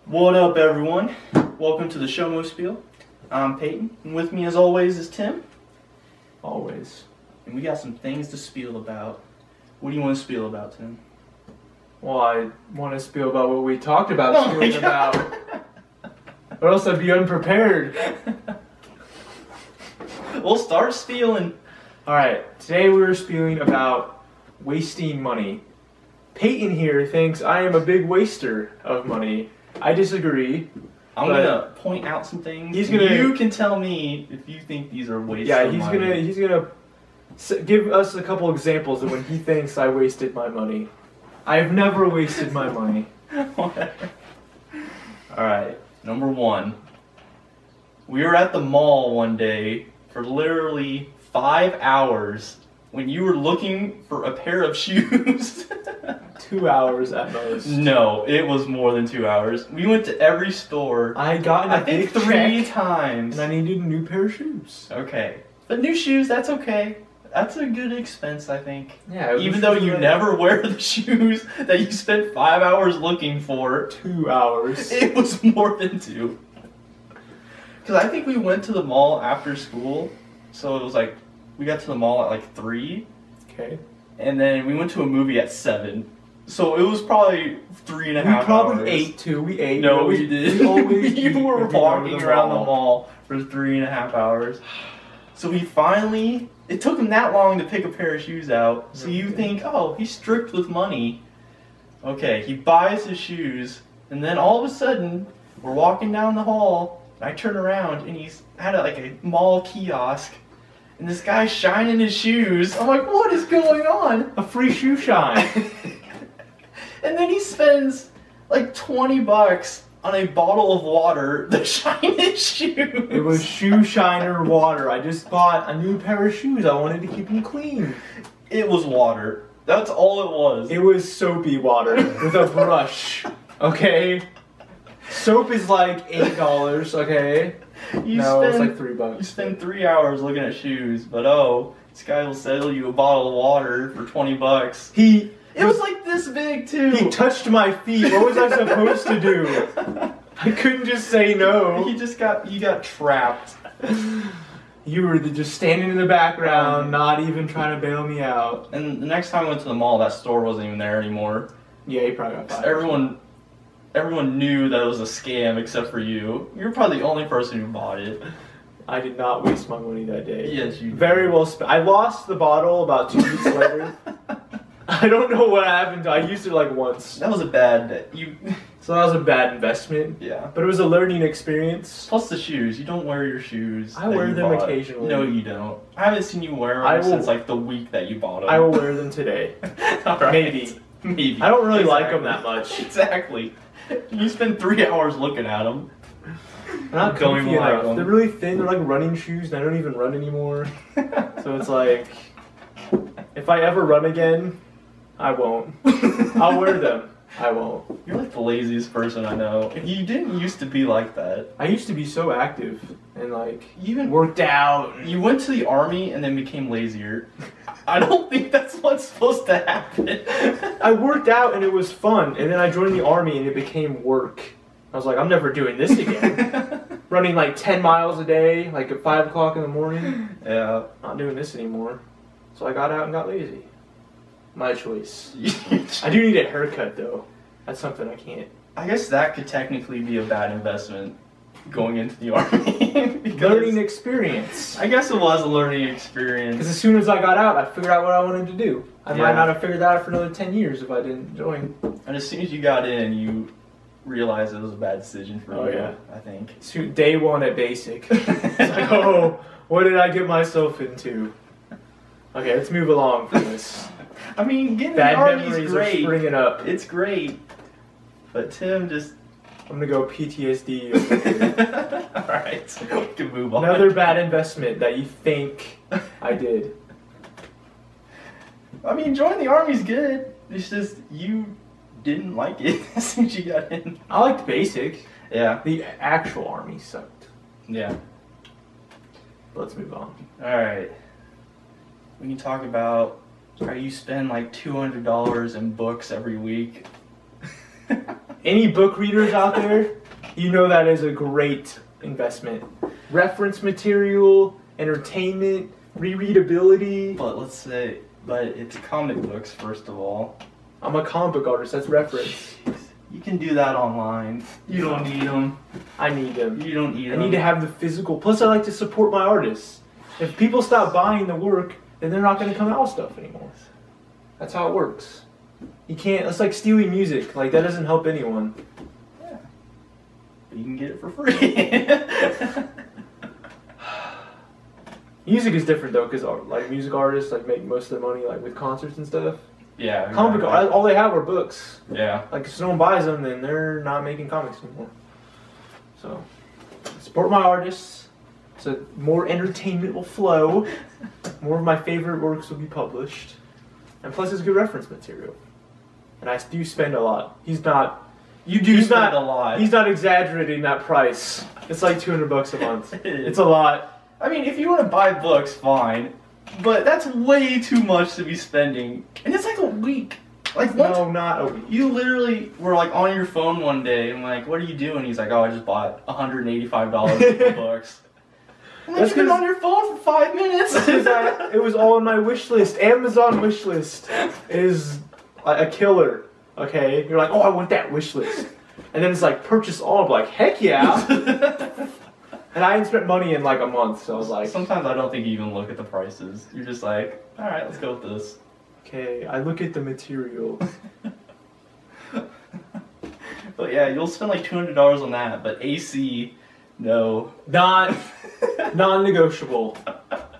What up, everyone? Welcome to the Sho-Mo Spiel. I'm Peyton, and with me as always is Tim. Always. And we got some things to spiel about. What do you want to spiel about, Tim? Well, I want to spiel about what we talked about Oh my spieling about. Or else I'd be unprepared. We'll start spieling. Alright, today we're spieling about wasting money. Peyton here thinks I am a big waster of money. I disagree. I'm gonna point out some things. You can tell me if you think these are wastes of money. Yeah, he's gonna give us a couple examples of when he thinks I wasted my money. I have never wasted my money. Alright, number one. We were at the mall one day for literally 5 hours when you were looking for a pair of shoes. 2 hours at most. No, it was more than 2 hours. We went to every store. I got I think 3 times. And I needed a new pair of shoes. Okay. But new shoes, that's okay. That's a good expense, I think. Yeah. Even though you never wear the shoes that you spent 5 hours looking for. 2 hours. It was more than 2. Because I think we went to the mall after school. So it was like, we got to the mall at like 3. Okay. And then we went to a movie at 7. So it was probably 3.5 hours. We probably ate too. We ate. No, we did. You were walking around the mall mall for 3.5 hours. So he finally, it took him that long to pick a pair of shoes out. So you think, oh, he's strict with money. Okay, he buys his shoes, and then all of a sudden, we're walking down the hall, and I turn around, and he's at like a mall kiosk, and this guy's shining his shoes. I'm like, what is going on? A free shoe shine. And then he spends like $20 on a bottle of water to shine his shoes. It was shoe shiner water. I just bought a new pair of shoes. I wanted to keep them clean. It was water. That's all it was. It was soapy water with a brush. Okay? Soap is like $8, okay? It's like $3. You spend 3 hours looking at shoes, but oh, this guy will sell you a bottle of water for $20. It was like this big too. He touched my feet. What was I supposed to do? I couldn't just say no. You got trapped. You were just standing in the background, not even trying to bail me out. And the next time I went to the mall, that store wasn't even there anymore. Yeah, you probably got fired. Everyone knew that it was a scam except for you. You're probably the only person who bought it. I did not waste my money that day. Yes, you did. Very well spent. I lost the bottle about 2 weeks later. I don't know what happened. I used it like once. That was a bad day. So that was a bad investment. Yeah. But it was a learning experience. Plus the shoes. You don't wear your shoes. I wear them occasionally. No, you don't. I haven't seen you wear them since like the week that you bought them. I will wear them today. All right. Maybe. I don't really like them that much. Exactly. You spend 3 hours looking at them. They're not comfy enough. They're really thin. They're like running shoes, and I don't even run anymore. So it's like, if I ever run again, I won't. I'll wear them. I won't. You're like the laziest person I know. You didn't used to be like that. I used to be so active and like you even worked out. You went to the army and then became lazier. I don't think that's what's supposed to happen. I worked out and it was fun, and then I joined the army and it became work. I was like, I'm never doing this again. Running like 10 miles a day, like at 5 o'clock in the morning. Yeah. Not doing this anymore. So I got out and got lazy. My choice. I do need a haircut though. That's something I can't. I guess that could technically be a bad investment, going into the army. Learning experience. I guess it was a learning experience. Because as soon as I got out, I figured out what I wanted to do. I might not have figured that out for another 10 years if I didn't join. And as soon as you got in, you realized it was a bad decision for you, yeah. I think. So day one at basic. It's like, oh, what did I get myself into? Okay, let's move along from this. I mean, getting bad the army memories is great. Are springing up. It's great. But Tim just... I'm gonna go PTSD. Alright, we can move on. Another bad investment that you think I did. I mean, joining the army's good. It's just, you didn't like it as soon as you got in. I liked basic. Yeah. The actual army sucked. Yeah. Let's move on. Alright. We can talk about how you spend like $200 in books every week. Any book readers out there, you know that is a great investment. Reference material, entertainment, rereadability. But it's comic books, first of all. I'm a comic book artist, that's reference. Jeez. You can do that online. You don't need them. I need them. You don't need them. I need to have the physical. Plus, I like to support my artists. If people stop buying the work, then they're not going to come out with stuff anymore. That's how it works. You can't. It's like stealing music. Like that doesn't help anyone. Yeah. But you can get it for free. Music is different though, because like music artists like make most of their money like with concerts and stuff. Yeah. Exactly. Comic all they have are books. Yeah. Like if someone buys them, then they're not making comics anymore. So support my artists, so more entertainment will flow. More of my favorite works will be published, and plus it's good reference material. And I do spend a lot. He's not. You do spend a lot. He's not exaggerating that price. It's like $200 a month. It's a lot. I mean, if you want to buy books, fine. But that's way too much to be spending. And it's like a week. Like no, not a week. You literally were like on your phone one day and like, what are you doing? He's like, oh, I just bought $185 worth of books. I'm like, you've been on your phone for 5 minutes. It was all on my wish list. Amazon wish list is a killer. Okay? You're like, oh, I want that wish list. And then it's like, purchase all. I'm like, heck yeah. And I hadn't spent money in like a month, so I was like... Sometimes I don't think you even look at the prices. You're just like, alright, let's go with this. Okay, I look at the material. But yeah, you'll spend like $200 on that, but AC, no. Non-negotiable.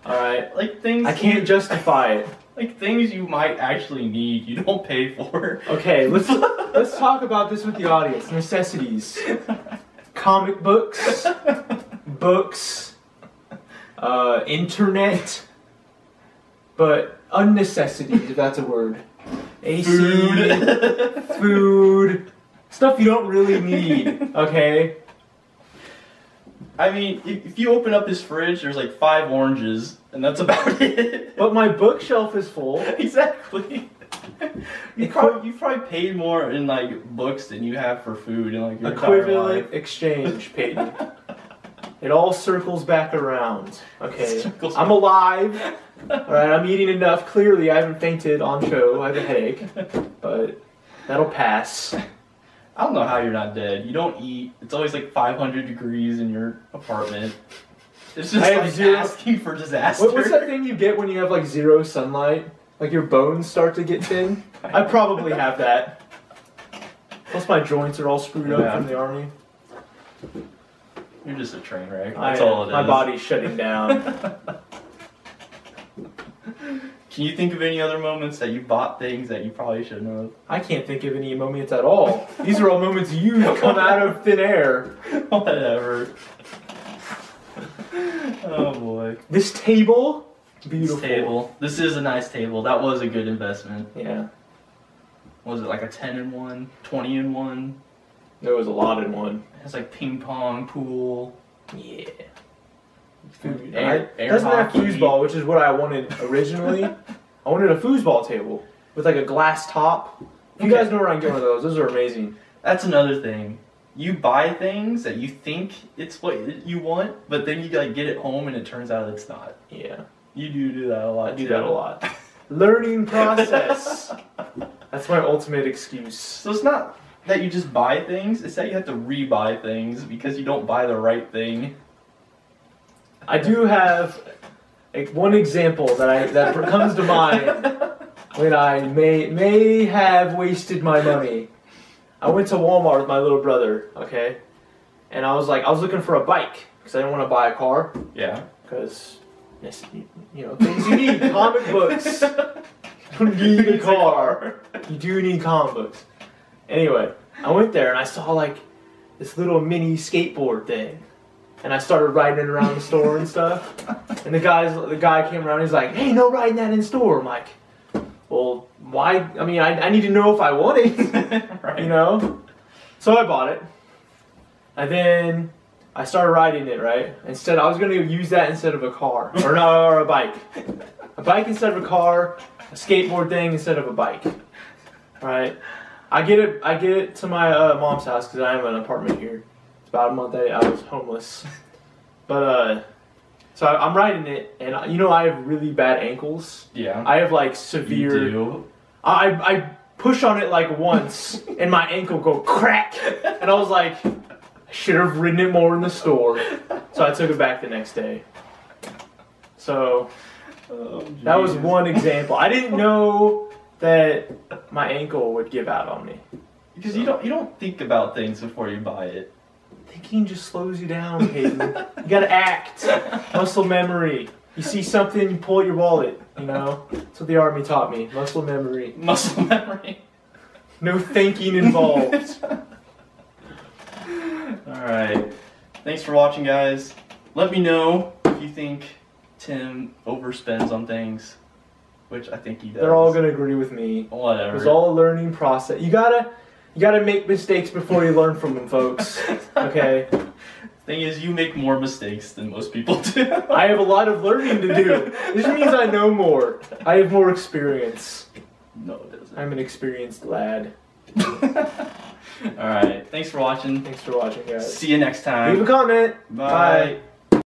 Alright? Like things... I can't justify it. Like things you might actually need, you don't pay for. Okay, let's talk about this with the audience. Necessities. Comic books. Books, internet, but unnecessities, if that's a word. AC, food, stuff you don't really need, okay? I mean, if you open up his fridge, there's like 5 oranges, and that's about it. But my bookshelf is full. Exactly. You've probably paid more in like books than you have for food in like your equivalent entire life. Exchange, Peyton. It all circles back around. Okay, I'm alive. Alright, I'm eating enough. Clearly, I haven't fainted on show. I have a headache. But that'll pass. I don't know how you're not dead. You don't eat. It's always like 500 degrees in your apartment. It's just like asking for disaster. What's that thing you get when you have like 0 sunlight? Like your bones start to get thin? I probably have that. Plus my joints are all screwed up from the army. You're just a train wreck. That's all it is. My body's shutting down. Can you think of any other moments that you bought things that you probably shouldn't have? I can't think of any moments at all. These are all moments you come out of thin air. Whatever. Oh boy. This table, beautiful. This table. This is a nice table. That was a good investment. Yeah. Was it like a 10-in-1, 20-in-1? There was a lot in one. It has like ping pong, pool. Yeah. Food. Air doesn't have foosball, which is what I wanted originally. I wanted a foosball table with like a glass top. You guys know where I can get one of those. Those are amazing. That's another thing. You buy things that you think it's what you want, but then you like get it home and it turns out it's not. Yeah. You do that a lot. I do that a lot. Learning process. That's my ultimate excuse. So it's not that you just buy things, it's that you have to re-buy things because you don't buy the right thing. I do have one example that comes to mind when I may have wasted my money. I went to Walmart with my little brother, okay? And I was looking for a bike because I didn't want to buy a car. Yeah. Because, you know, things you need, comic books. You don't need a car. You do need comic books. Anyway, I went there and I saw like this little mini skateboard thing. And I started riding it around the store and stuff. And the guy came around and he's like, hey, no riding that in store. I'm like, well, why? I mean, I need to know if I want it, right. You know? So I bought it. And then I started riding it, right? Instead, I was going to use that instead of a car. Or a bike. A bike instead of a car, a skateboard thing instead of a bike. Right? I get it to my mom's house because I have an apartment here. It's about a month I was homeless, but so I'm riding it, and I have really bad ankles. Yeah. I have like severe. You do. I push on it like once, and my ankle go crack, and I was like, I should have ridden it more in the store. So I took it back the next day. So that was one example. I didn't know that my ankle would give out on me. Because you don't think about things before you buy it. Thinking just slows you down, Hayden. You gotta act. Muscle memory. You see something, you pull out your wallet. That's what the Army taught me. Muscle memory. Muscle memory. No thinking involved. Alright. Thanks for watching, guys. Let me know if you think Tim overspends on things, which I think he does. They're all gonna agree with me. Whatever. It's all a learning process. You gotta make mistakes before you learn from them, folks. Okay? Thing is, you make more mistakes than most people do. I have a lot of learning to do. This means I know more. I have more experience. No, it doesn't. I'm an experienced lad. Alright, thanks for watching. Thanks for watching, guys. See you next time. Leave a comment. Bye. Bye.